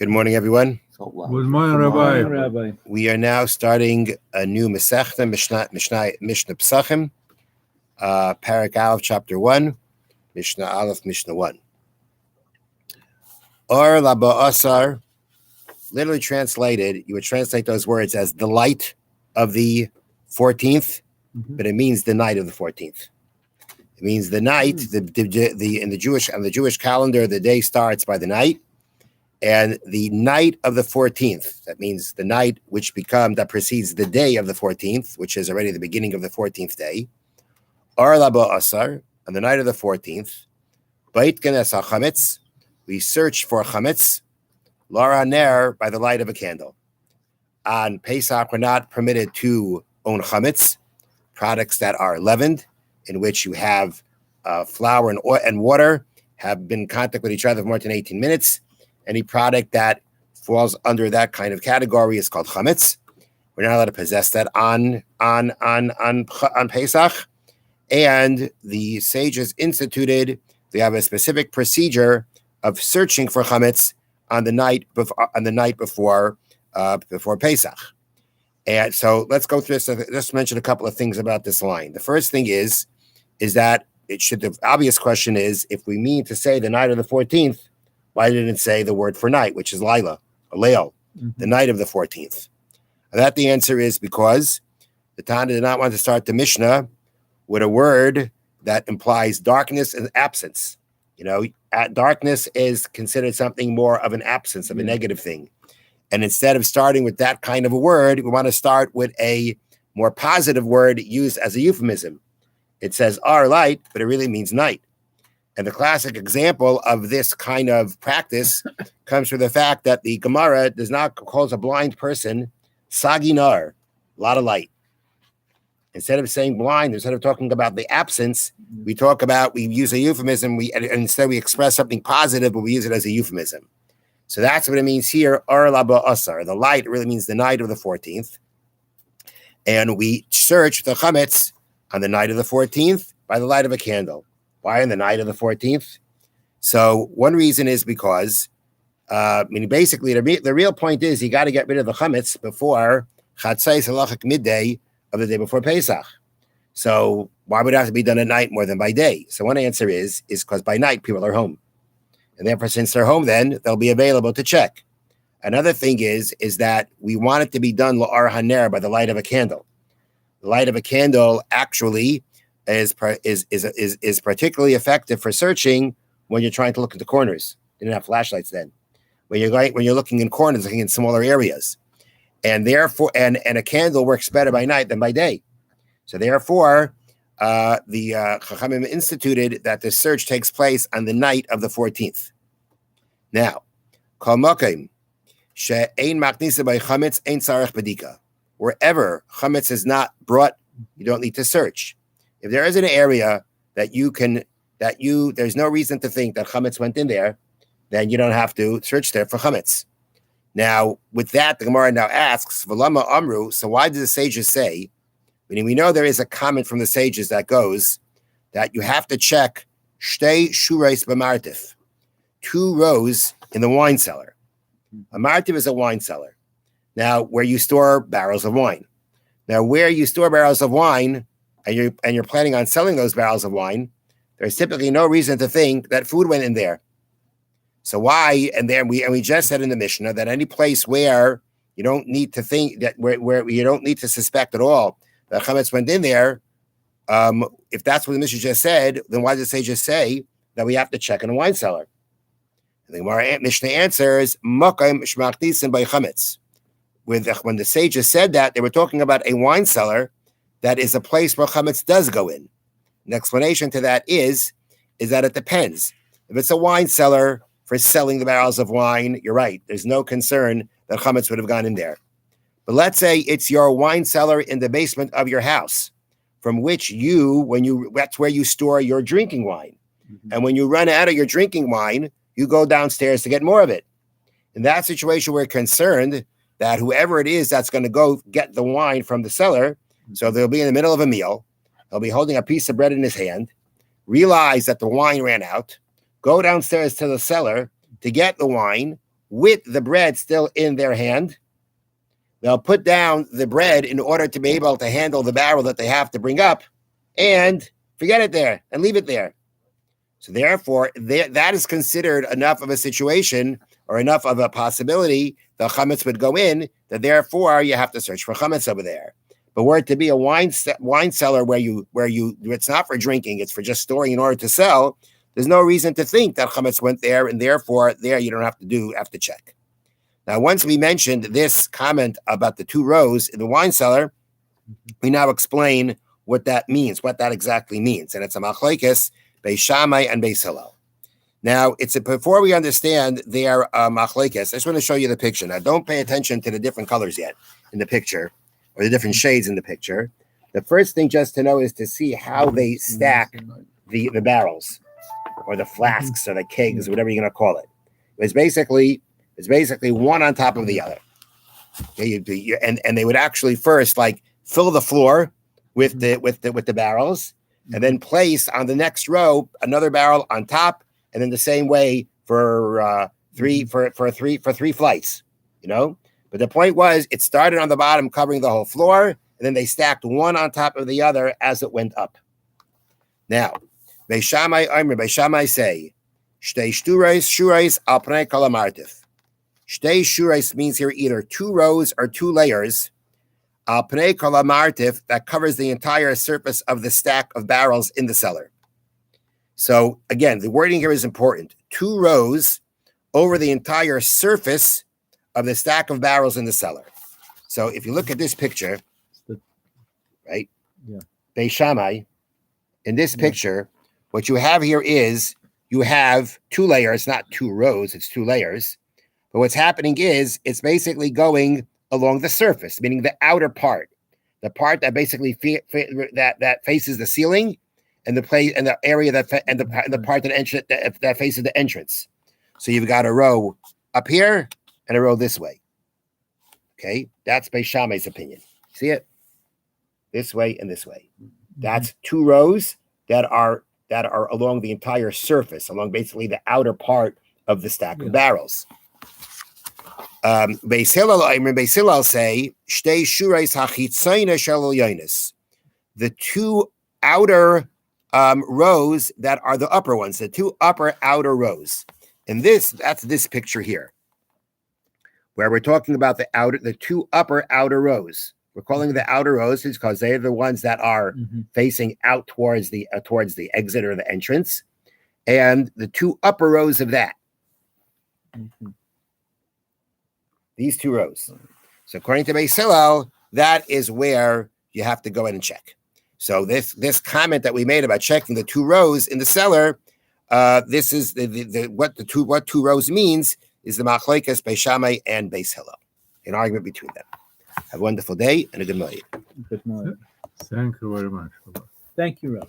Good morning, everyone. Good morning, Rabbi. We are now starting a new Masechta, Mishna Psachim, Parak Aleph, Chapter 1, Mishnah Aleph, Mishnah 1. Or Laba Asar, literally translated, you would translate those words as the light of the 14th, but it means the night of the 14th. It means the night, in the Jewish calendar, the day starts by the night. And the night of the 14th, that means the night that precedes the day of the 14th, which is already the beginning of the 14th day. Or Laba Asar, on the night of the 14th, Bait Kenes HaChametz, we search for Chametz, Lara Ner, by the light of a candle. On Pesach, we're not permitted to own Chametz, products that are leavened, in which you have flour and oil and water have been in contact with each other for more than 18 minutes. Any product that falls under that kind of category is called chametz. We're not allowed to possess that on Pesach. And the sages instituted, they have a specific procedure of searching for chametz on the night before Pesach. And so let's go through this. Let's mention a couple of things about this line. The first thing is that the obvious question is, if we mean to say the night of the 14th, why didn't it say the word for night, which is Laila, or Leil, the night of the 14th? And that the answer is because the Tana did not want to start the Mishnah with a word that implies darkness and absence. Darkness is considered something more of an absence, of a negative thing. And instead of starting with that kind of a word, we want to start with a more positive word used as a euphemism. It says our light, but it really means night. And the classic example of this kind of practice comes from the fact that the Gemara calls a blind person saginar, a lot of light. Instead of saying blind, instead of talking about the absence, we use a euphemism. Instead we express something positive, but we use it as a euphemism. So that's what it means here. Ar laba asar. The light really means the night of the 14th. And we search the chametz on the night of the 14th by the light of a candle. Why on the night of the 14th? So one reason is because, basically the real point is you got to get rid of the chametz before chatzai salachik midday of the day before Pesach. So why would it have to be done at night more than by day? So one answer is because by night people are home. And therefore, since they're home, then they'll be available to check. Another thing is that we want it to be done la'ar haner, by the light of a candle. The light of a candle actually is particularly effective for searching when you're trying to look at the corners. You didn't have flashlights then. When you're looking in corners, looking in smaller areas, and therefore, and a candle works better by night than by day. So therefore, the Chachamim instituted that the search takes place on the night of the 14th. Now, kol makom she'ein maknisa by chametz ein tzarich bedika. Wherever chametz is not brought, you don't need to search. If there is an area there's no reason to think that chametz went in there, then you don't have to search there for chametz. Now, with that, the Gemara now asks, V'lama amru, so why did the sages say, meaning we know there is a comment from the sages that goes that you have to check shtei shureis b'martif, 2 rows in the wine cellar. A martif is a wine cellar. Now, where you store barrels of wine. Now, where you store barrels of wine, and you're planning on selling those barrels of wine, there's typically no reason to think that food went in there. So why? And then we just said in the Mishnah that any place where you don't need to think that where you don't need to suspect at all that chametz went in there, if that's what the Mishnah just said, then why does it just say that we have to check in a wine cellar? And the Mishnah answers, "Makam shmachnisin by chametz." When the sages said that, they were talking about a wine cellar that is a place where chametz does go in. An explanation to that is that it depends. If it's a wine cellar for selling the barrels of wine, you're right. There's no concern that chametz would have gone in there. But let's say it's your wine cellar in the basement of your house, from which that's where you store your drinking wine. Mm-hmm. And when you run out of your drinking wine, you go downstairs to get more of it. In that situation, we're concerned that whoever it is that's going to go get the wine from the cellar, so they'll be in the middle of a meal, they'll be holding a piece of bread in his hand, realize that the wine ran out, go downstairs to the cellar to get the wine, with the bread still in their hand. They'll put down the bread in order to be able to handle the barrel that they have to bring up and forget it there and leave it there. So therefore, that is considered enough of a situation or enough of a possibility the chametz would go in, that therefore you have to search for chametz over there. But were it to be a wine cellar where it's not for drinking, it's for just storing in order to sell, there's no reason to think that chametz went there, and therefore there you don't have to check. Now, once we mentioned this comment about the 2 rows in the wine cellar, we now explain what that means, what that exactly means. And it's a machlekes, Beis Shammai and Beis Hillel. Now, before we understand their machlekes, I just want to show you the picture. Now, don't pay attention to the different colors yet in the picture, or the different shades in the picture. The first thing just to know is to see how they stack the barrels, or the flasks, or the kegs, whatever you're going to call it. It's basically one on top of the other. Okay, and they would actually first fill the floor with the barrels, and then place on the next row another barrel on top, and then the same way for three flights. But the point was, it started on the bottom, covering the whole floor, and then they stacked one on top of the other as it went up. Now, Beis Shammai say, Shtei shurais al pnei kol hamartif. Shtei shurais means here either 2 rows or 2 layers. Al pnei kol hamartif, that covers the entire surface of the stack of barrels in the cellar. So again, the wording here is important. 2 rows over the entire surface of the stack of barrels in the cellar. So if you look at this picture, right? Yeah. Beis Shammai, in this picture, what you have here is you have 2 layers, not 2 rows, it's 2 layers. But what's happening is it's basically going along the surface, meaning the outer part, the part that basically that faces the ceiling, and the area that the part that faces the entrance. So you've got a row up here and a row this way. Okay, that's Beis Shammai's opinion. See it? This way and this way. That's 2 rows that are along the entire surface, along basically the outer part of the stack of barrels. Beis Hillel say, Shtei shurais hachitzayna shel yonis. The 2 outer rows that are the upper ones, the 2 upper outer rows. And that's this picture here, where we're talking about the 2 upper outer rows. We're calling the outer rows because they're the ones that are facing out towards the exit or the entrance, and the 2 upper rows of that. These 2 rows. So according to Beis Hillel, that is where you have to go in and check. So this comment that we made about checking the 2 rows in the cellar, this is what 2 rows means is the machlekes Beis Shammai and Beis Hillel, an argument between them. Have a wonderful day and a good night. Good morning. Thank you very much. Thank you, Rabbi.